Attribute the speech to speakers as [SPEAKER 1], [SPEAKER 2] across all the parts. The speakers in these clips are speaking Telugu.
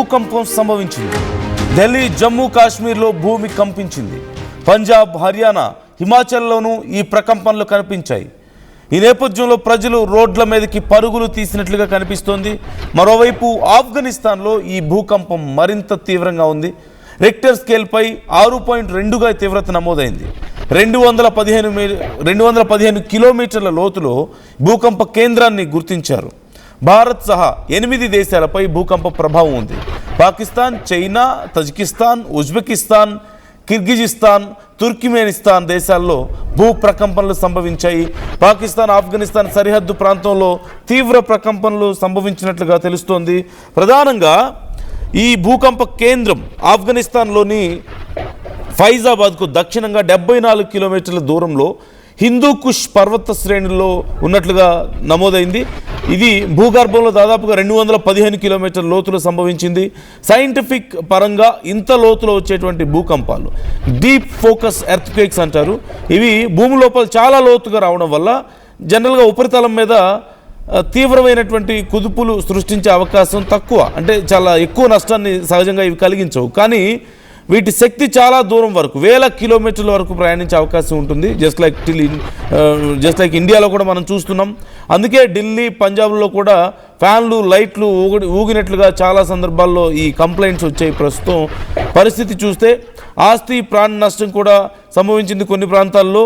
[SPEAKER 1] భూకంపం సంభవించింది. ఢిల్లీ, జమ్మూ కాశ్మీర్లో భూమి కంపించింది. పంజాబ్, హర్యానా, హిమాచల్లోనూ ఈ ప్రకంపనలు కనిపించాయి. ఈ నేపథ్యంలో ప్రజలు రోడ్ల మీదకి పరుగులు తీసినట్లుగా కనిపిస్తోంది. మరోవైపు ఆఫ్ఘనిస్తాన్లో ఈ భూకంపం మరింత తీవ్రంగా ఉంది. రిక్టర్ స్కేల్పై 6.2గా తీవ్రత నమోదైంది. 215 కిలోమీటర్ల లోతులో భూకంప కేంద్రాన్ని గుర్తించారు. భారత్ సహా 8 దేశాలపై భూకంప ప్రభావం ఉంది. Pakistan, China, Tajikistan, Uzbekistan, Kyrgyzstan, Turkmenistan దేశాల్లో భూ ప్రకంపనలు సంభవించాయి. పాకిస్తాన్, ఆఫ్ఘనిస్తాన్ సరిహద్దు ప్రాంతంలో తీవ్ర ప్రకంపనలు సంభవించినట్లుగా తెలుస్తోంది. ప్రధానంగా ఈ భూకంప కేంద్రం ఆఫ్ఘనిస్తాన్లోని ఫైజాబాద్కు దక్షిణంగా 74 కిలోమీటర్ల దూరంలో హిందూకుష్ పర్వత శ్రేణుల్లో ఉన్నట్లుగా నమోదైంది. ఇది భూగర్భంలో దాదాపుగా 215 కిలోమీటర్ల లోతులో సంభవించింది. సైంటిఫిక్ పరంగా ఇంత లోతులో వచ్చేటువంటి భూకంపాలు డీప్ ఫోకస్ ఎర్త్క్వేక్స్ అంటారు. ఇవి భూమి లోపల చాలా లోతుగా రావడం వల్ల జనరల్గా ఉపరితలం మీద తీవ్రమైనటువంటి కుదుపులు సృష్టించే అవకాశం తక్కువ, అంటే చాలా ఎక్కువ నష్టాన్ని సహజంగా ఇవి కలిగించవు. కానీ వీటి శక్తి చాలా దూరం వరకు, 1000 కిలోమీటర్ల వరకు ప్రయాణించే అవకాశం ఉంటుంది. జస్ట్ లైక్ ఇండియాలో కూడా మనం చూస్తున్నాం. అందుకే ఢిల్లీ, పంజాబ్లో కూడా ఫ్యాన్లు, లైట్లు ఊగినట్లుగా చాలా సందర్భాల్లో ఈ కంప్లైంట్స్ వచ్చాయి. ప్రస్తుతం పరిస్థితి చూస్తే ఆస్తి, ప్రాణ నష్టం కూడా సంభవించింది కొన్ని ప్రాంతాల్లో.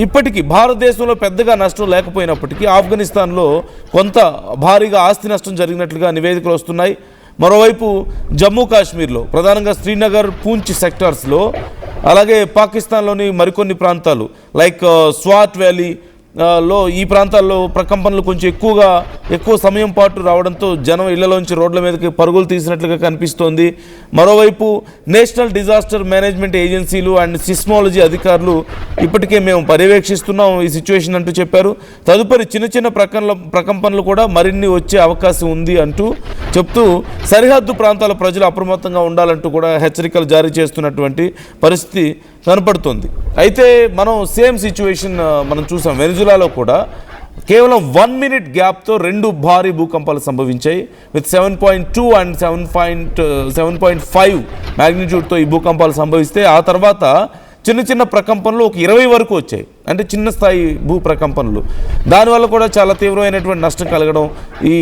[SPEAKER 1] ఇప్పటికీ భారతదేశంలో పెద్దగా నష్టం లేకపోయినప్పటికీ ఆఫ్ఘనిస్తాన్లో కొంత భారీగా ఆస్తి నష్టం జరిగినట్లుగా నివేదికలు వస్తున్నాయి. మరోవైపు జమ్మూ కాశ్మీర్లో ప్రధానంగా శ్రీనగర్, పూంచ్ సెక్టార్స్లో, అలాగే పాకిస్తాన్లోని మరికొన్ని ప్రాంతాలు లైక్ స్వాట్ వ్యాలీ లో ఈ ప్రాంతాల్లో ప్రకంపనలు కొంచెం ఎక్కువ సమయం పాటు రావడంతో జనం ఇళ్లలోంచి రోడ్ల మీదకి పరుగులు తీసినట్లుగా కనిపిస్తోంది. మరోవైపు నేషనల్ డిజాస్టర్ మేనేజ్మెంట్ ఏజెన్సీలు అండ్ సిస్మాలజీ అధికారులు ఇప్పటికే మేము పర్యవేక్షిస్తున్నాం ఈ సిచ్యువేషన్ అంటూ చెప్పారు. తదుపరి చిన్న ప్రకంపనలు కూడా మరిన్ని వచ్చే అవకాశం ఉంది అంటూ చెప్తూ సరిహద్దు ప్రాంతాల ప్రజలు అప్రమత్తంగా ఉండాలంటూ కూడా హెచ్చరికలు జారీ చేస్తున్నటువంటి పరిస్థితి కనపడుతుంది. అయితే మనం సేమ్ సిచ్యువేషన్ మనం చూసాం. వెనిజులాలో కూడా కేవలం 1 మినిట్ గ్యాప్తో 2 భారీ భూకంపాలు సంభవించాయి. విత్ 7.2 అండ్ 7.5 మ్యాగ్నిట్యూడ్తో ఈ భూకంపాలు సంభవిస్తే ఆ తర్వాత చిన్న ప్రకంపనలు ఒక 20 వరకు వచ్చాయి, అంటే చిన్న స్థాయి భూ ప్రకంపనలు. దానివల్ల కూడా చాలా తీవ్రమైనటువంటి నష్టం కలగడం, ఈ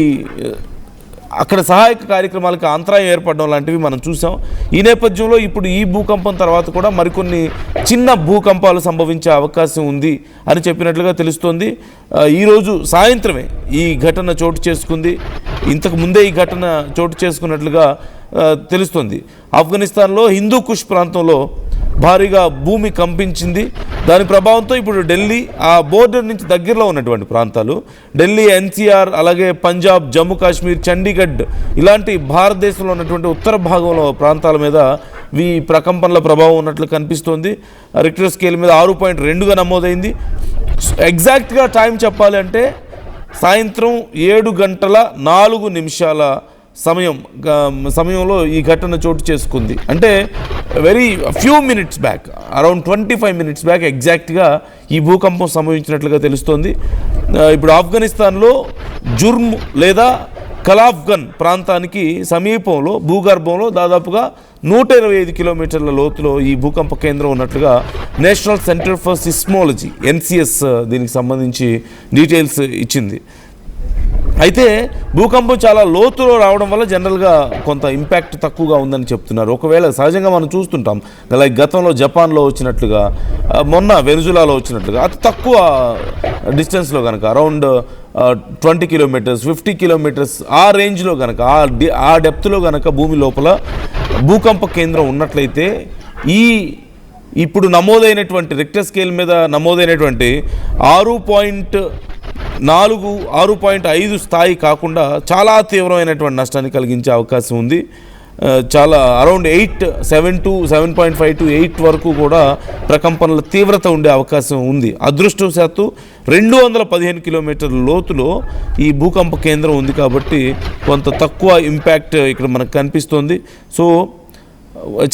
[SPEAKER 1] అక్కడ సహాయక కార్యక్రమాలకు అంతరాయం ఏర్పడడం లాంటివి మనం చూసాం. ఈ నేపథ్యంలో ఇప్పుడు ఈ భూకంపం తర్వాత కూడా మరికొన్ని చిన్న భూకంపాలు సంభవించే అవకాశం ఉంది అని చెప్పినట్లుగా తెలుస్తోంది. ఈరోజు సాయంత్రమే ఈ ఘటన చోటు చేసుకుంది. ఇంతకు ముందే ఈ ఘటన చోటు చేసుకున్నట్లుగా తెలుస్తుంది. ఆఫ్ఘనిస్తాన్లో హిందూకుష్ ప్రాంతంలో భారీగా భూమి కంపించింది. దాని ప్రభావంతో ఇప్పుడు ఢిల్లీ, ఆ బోర్డర్ నుంచి దగ్గరలో ఉన్నటువంటి ప్రాంతాలు ఢిల్లీ, ఎన్సీఆర్, అలాగే పంజాబ్, జమ్మూ కాశ్మీర్, చండీగఢ్ ఇలాంటి భారతదేశంలో ఉన్నటువంటి ఉత్తర భాగంలో ప్రాంతాల మీద ఈ ప్రకంపనల ప్రభావం ఉన్నట్లు కనిపిస్తోంది. రిక్టర్ స్కేల్ మీద 6.2గా నమోదైంది. ఎగ్జాక్ట్గా టైం చెప్పాలి అంటే సాయంత్రం 7:04 సమయంలో ఈ ఘటన చోటు చేసుకుంది. అంటే very few minutes back, around 25 minutes back ఎగ్జాక్ట్గా ఈ భూకంపం సంభవించినట్లుగా తెలుస్తోంది. ఇప్పుడు ఆఫ్ఘనిస్తాన్లో జుర్మ్ లేదా కలాఫ్గన్ ప్రాంతానికి సమీపంలో భూగర్భంలో దాదాపుగా 125 కిలోమీటర్ల లోతులో ఈ భూకంప కేంద్రం ఉన్నట్లుగా national centre for seismology NCS దీనికి సంబంధించి డీటెయిల్స్ ఇచ్చింది. అయితే భూకంపం చాలా లోతులో రావడం వల్ల జనరల్గా కొంత ఇంపాక్ట్ తక్కువగా ఉందని చెప్తున్నారు. ఒకవేళ సహజంగా మనం చూస్తుంటాం, లైక్ గతంలో జపాన్లో వచ్చినట్లుగా, మొన్న వెనిజులాలో వచ్చినట్లుగా అతి తక్కువ డిస్టెన్స్లో కనుక అరౌండ్ 20 కిలోమీటర్స్, 50 కిలోమీటర్స్ ఆ రేంజ్లో కనుక, ఆ డెప్త్లో కనుక భూమి లోపల భూకంప కేంద్రం ఉన్నట్లయితే ఇప్పుడు నమోదైనటువంటి రిక్టర్ స్కేల్ మీద నమోదైనటువంటి 6.5 స్థాయి కాకుండా చాలా తీవ్రమైనటువంటి నష్టాన్ని కలిగించే అవకాశం ఉంది. చాలా అరౌండ్ 7 to 7.5 to 8 వరకు కూడా ప్రకంపనల తీవ్రత ఉండే అవకాశం ఉంది. అదృష్టవశాత్తు 215 కిలోమీటర్ల లోతులో ఈ భూకంప కేంద్రం ఉంది కాబట్టి కొంత తక్కువ ఇంపాక్ట్ ఇక్కడ మనకు కనిపిస్తోంది. సో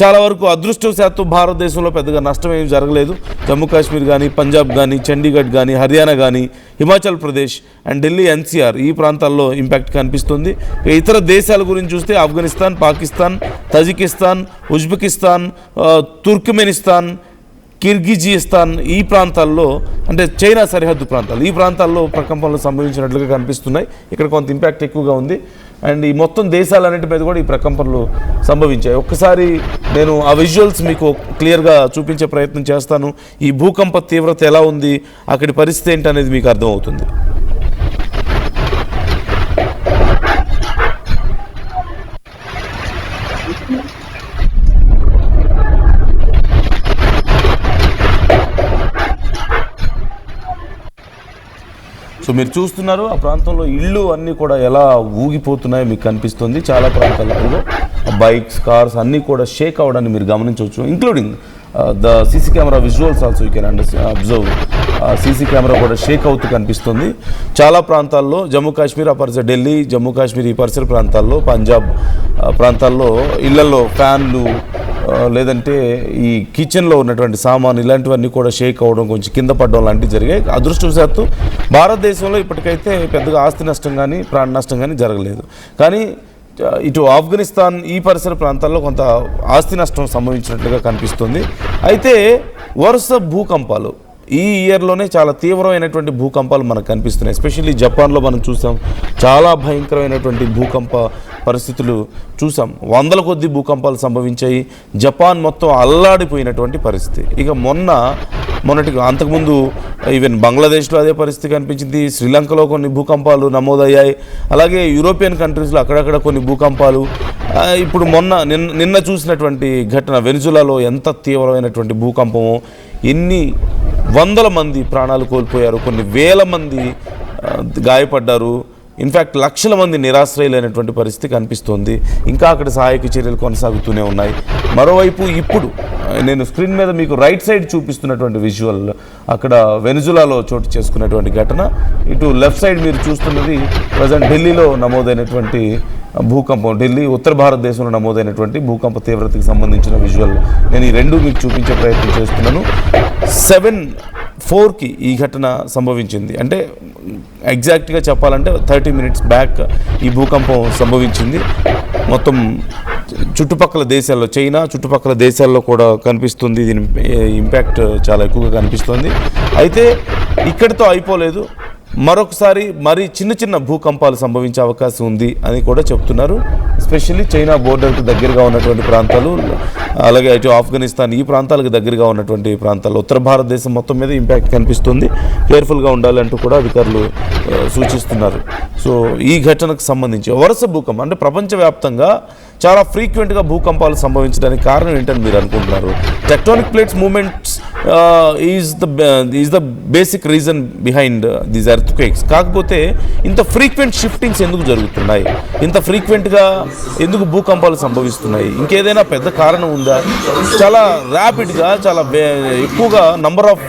[SPEAKER 1] చాలా వరకు అదృష్టవశాత్తు భారతదేశంలో పెద్దగా నష్టం ఏమి జరగలేదు. జమ్మూ కాశ్మీర్ కానీ, పంజాబ్ కానీ, చండీగఢ్ కానీ, హర్యానా కానీ, హిమాచల్ ప్రదేశ్ అండ్ ఢిల్లీ ఎన్సీఆర్ ఈ ప్రాంతాల్లో ఇంపాక్ట్ కనిపిస్తుంది. ఇతర దేశాల గురించి చూస్తే Afghanistan, Pakistan, Tajikistan, Uzbekistan, Turkmenistan, Kyrgyzstan ఈ ప్రాంతాల్లో, అంటే చైనా సరిహద్దు ప్రాంతాలు, ఈ ప్రాంతాల్లో ప్రకంపనలు సంభవించినట్లుగా కనిపిస్తున్నాయి. ఇక్కడ కొంత ఇంపాక్ట్ ఎక్కువగా ఉంది. అండ్ ఈ మొత్తం దేశాలన్నిటి మీద కూడా ఈ ప్రకంపనలు సంభవించాయి. ఒక్కసారి నేను ఆ విజువల్స్ మీకు క్లియర్గా చూపించే ప్రయత్నం చేస్తాను. ఈ భూకంప తీవ్రత ఎలా ఉంది, అక్కడి పరిస్థితి ఏంటి అనేది మీకు అర్థమవుతుంది. సో మీరు చూస్తున్నారు ఆ ప్రాంతంలో ఇళ్ళు అన్నీ కూడా ఎలా ఊగిపోతున్నాయో మీకు కనిపిస్తుంది. చాలా ప్రాంతాల్లో బైక్స్, కార్స్ అన్నీ కూడా షేక్ అవ్వడాన్ని మీరు గమనించవచ్చు. Including the CC camera visuals also you can observe. CC camera కూడా షేక్ అవుతూ కనిపిస్తుంది. చాలా ప్రాంతాల్లో జమ్మూ కాశ్మీర్, ఆ పరిసర ఢిల్లీ, జమ్మూ కాశ్మీర్ ఈ పరిసర ప్రాంతాల్లో, పంజాబ్ ప్రాంతాల్లో ఇళ్లలో ఫ్యాన్లు లేదంటే ఈ కిచెన్లో ఉన్నటువంటి సామాను ఇలాంటివన్నీ కూడా షేక్ అవ్వడం, కొంచెం కింద పడడం లాంటివి జరిగాయి. అదృష్టవశాత్తు భారతదేశంలో ఇప్పటికైతే పెద్దగా ఆస్తి నష్టం కానీ ప్రాణ నష్టం కానీ జరగలేదు. కానీ ఇటు ఆఫ్ఘనిస్తాన్ ఈ పరిసర ప్రాంతాల్లో కొంత ఆస్తి నష్టం సంభవించినట్లుగా కనిపిస్తుంది. అయితే వరుస భూకంపాలు ఈ ఇయర్లోనే చాలా తీవ్రమైనటువంటి భూకంపాలు మనకు కనిపిస్తున్నాయి. ఎస్పెషల్లీ జపాన్లో మనం చూసాం, చాలా భయంకరమైనటువంటి భూకంప పరిస్థితులు చూసాం. వందల కొద్ది భూకంపాలు సంభవించాయి. జపాన్ మొత్తం అల్లాడిపోయినటువంటి పరిస్థితి. ఇక మొన్నటికి అంతకుముందు ఈవెన్ బంగ్లాదేశ్లో అదే పరిస్థితి కనిపించింది. శ్రీలంకలో కొన్ని భూకంపాలు నమోదయ్యాయి. అలాగే యూరోపియన్ కంట్రీస్లో అక్కడక్కడ కొన్ని భూకంపాలు. ఇప్పుడు నిన్న చూసినటువంటి ఘటన వెనిజులాలో ఎంత తీవ్రమైనటువంటి భూకంపమో, ఎన్ని వందల మంది ప్రాణాలు కోల్పోయారు, కొన్ని వేల మంది గాయపడ్డారు, ఇన్ఫ్యాక్ట్ లక్షల మంది నిరాశ్రయులైనటువంటి పరిస్థితి కనిపిస్తోంది. ఇంకా అక్కడ సహాయక చర్యలు కొనసాగుతూనే ఉన్నాయి. మరోవైపు ఇప్పుడు నేను స్క్రీన్ మీద మీకు రైట్ సైడ్ చూపిస్తున్నటువంటి విజువల్ అక్కడ వెనిజులాలో చోటు చేసుకున్నటువంటి ఘటన. ఇటు లెఫ్ట్ సైడ్ మీరు చూస్తున్నది ప్రజెంట్ ఢిల్లీలో నమోదైనటువంటి భూకంపం, ఢిల్లీ ఉత్తర భారతదేశంలో నమోదైనటువంటి భూకంప తీవ్రతకి సంబంధించిన విజువల్. నేను ఈ రెండు మీకు చూపించే ప్రయత్నం చేస్తున్నాను. 7:04కి ఈ ఘటన సంభవించింది. అంటే ఎగ్జాక్ట్గా చెప్పాలంటే 30 minutes బ్యాక్ ఈ భూకంపం సంభవించింది. మొత్తం చుట్టుపక్కల దేశాల్లో, చైనా చుట్టుపక్కల దేశాల్లో కూడా కనిపిస్తుంది. దీని ఇంపాక్ట్ చాలా ఎక్కువగా కనిపిస్తుంది. అయితే ఇక్కడితో అయిపోలేదు, మరొకసారి మరి చిన్న భూకంపాలు సంభవించే అవకాశం ఉంది అని కూడా చెప్తున్నారు. ఎస్పెషల్లీ చైనా బోర్డర్కి దగ్గరగా ఉన్నటువంటి ప్రాంతాలు, అలాగే ఇటు ఆఫ్ఘనిస్తాన్ ఈ ప్రాంతాలకు దగ్గరగా ఉన్నటువంటి ప్రాంతాల్లో ఉత్తర భారతదేశం మొత్తం మీద ఇంపాక్ట్ కనిపిస్తుంది. కేర్ఫుల్గా ఉండాలంటూ కూడా అధికారులు సూచిస్తున్నారు. సో ఈ ఘటనకు సంబంధించి వరుస భూకంపం, అంటే ప్రపంచవ్యాప్తంగా చాలా ఫ్రీక్వెంట్గా భూకంపాలు సంభవించడానికి కారణం ఏంటని మీరు అనుకుంటున్నారు? Tectonic plates movements is the basic reason behind these earthquakes. కాకపోతే ఇంత ఫ్రీక్వెంట్ షిఫ్టింగ్స్ ఎందుకు జరుగుతున్నాయి, ఇంత ఫ్రీక్వెంట్గా ఎందుకు భూకంపాలు సంభవిస్తున్నాయి? ఇంకేదైనా పెద్ద కారణం ఉందా? చాలా ర్యాపిడ్గా, చాలా ఎక్కువగా నంబర్ ఆఫ్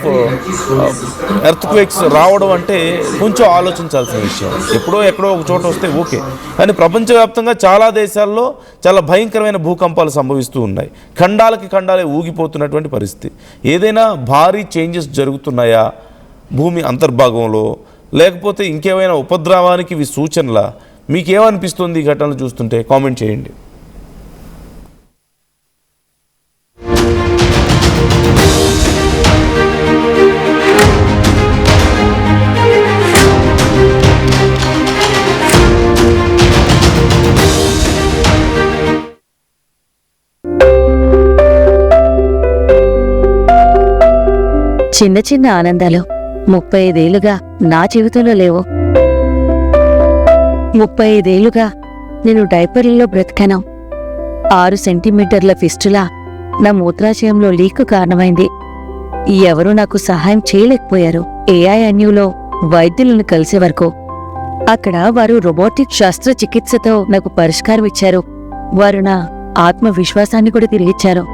[SPEAKER 1] ఎర్త్క్వేక్స్ రావడం అంటే కొంచెం ఆలోచించాల్సిన విషయం. ఎక్కడో ఒక చోట వస్తే ఓకే, కానీ ప్రపంచవ్యాప్తంగా చాలా దేశాల్లో చాలా భయంకరమైన భూకంపాలు సంభవిస్తూ ఉన్నాయి. ఖండాలే ఊగిపోతున్నటువంటి పరిస్థితి. ఏదైనా భారీ చేంజెస్ జరుగుతున్నాయా భూమి అంతర్భాగంలో, లేకపోతే ఇంకేమైనా ఉపద్రవానికి ఇవి సూచనలా? మీకేమనిపిస్తుంది ఈ ఘటనలు చూస్తుంటే? కామెంట్ చేయండి.
[SPEAKER 2] చిన్న ఆనందాలు 35 ఏళ్లుగా నా జీవితంలో లేవు. 35 ఏళ్లుగా నేను డైపర్లలో బ్రతికాను. 6 సెంటీమీటర్ల ఫిస్టులా నా మూత్రాశయంలో లీకు కారణమైంది. ఎవరూ నాకు సహాయం చేయలేకపోయారు. AINUలో వైద్యులను కలిసే వరకు. అక్కడ వారు రోబోటిక్ శస్త్రచికిత్సతో నాకు పరిష్కారం ఇచ్చారు. వారు నా ఆత్మవిశ్వాసాన్ని కూడా తిరిగిచ్చారు.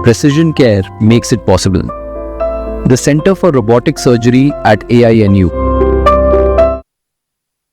[SPEAKER 3] Precision care makes it possible. The Center for Robotic Surgery at AINU